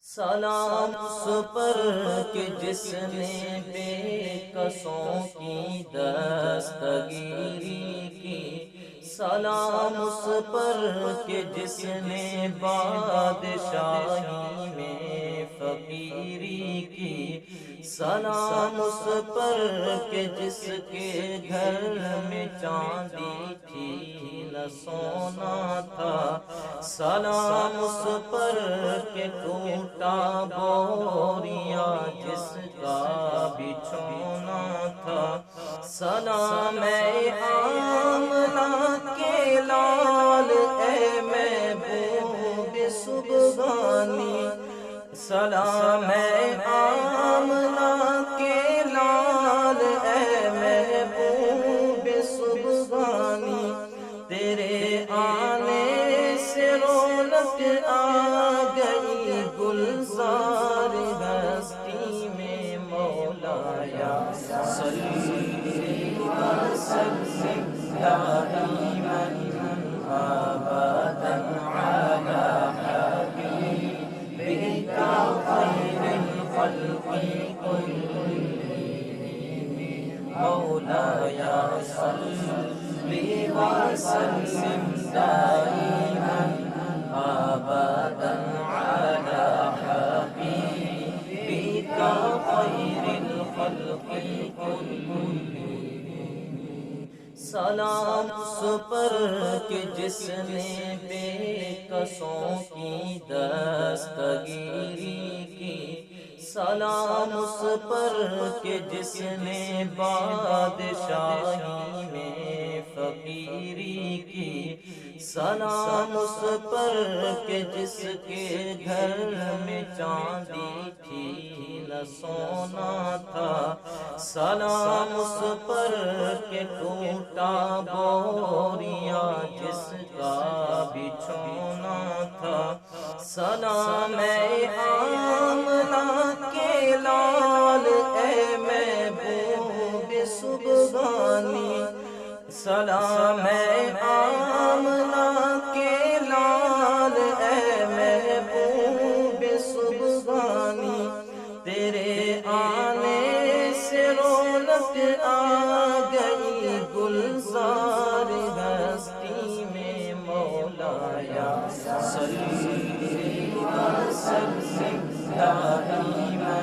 سلام اس پر کہ جس نے بے کسوں کی دستگیری کی، سلام اس پر کہ جس نے بادشاہی میں فقیری کی، سلام اس پر کہ جس کے گھر میں چاندی تھی نہ سونا تھا، سلام اس پر کہ ٹوٹا بوریا جس کا بچھونا تھا، سلام اے آمنہ کے لال اے محبوب سبحانی، سلام اے آمنہ کے لال اے محبوب سبحانی، تیرے آنے سے رونق آ گئی گلزار ہستی میں، مولایا صلی وسلم دائما ابدا علی حبیبک خیر الخلق کلہم، مولایا صلی وسلم دائما ابدا علی حبیبک خیر الخلق کلہم۔ سلام اس پر کہ جس نے بے کسوں کی دستگیری کی، سلام اس پر کہ جس نے بادشاہی میں فقیری کی، سلام اس پر کہ جس کے گھر میں چاندی تھی نہ سونا تھا، سلام اس پر کہ ٹوٹا بوریا جس کا بچھونا تھا، سلام اے آمنہ کے لال اے محبوب سبحانی، سلام اے آمنہ کے لال اے محبوب سبحانی، تیرے آنے سے رونق آ گئی گلزار ہستی میں، مولایا صلی وسلم دائما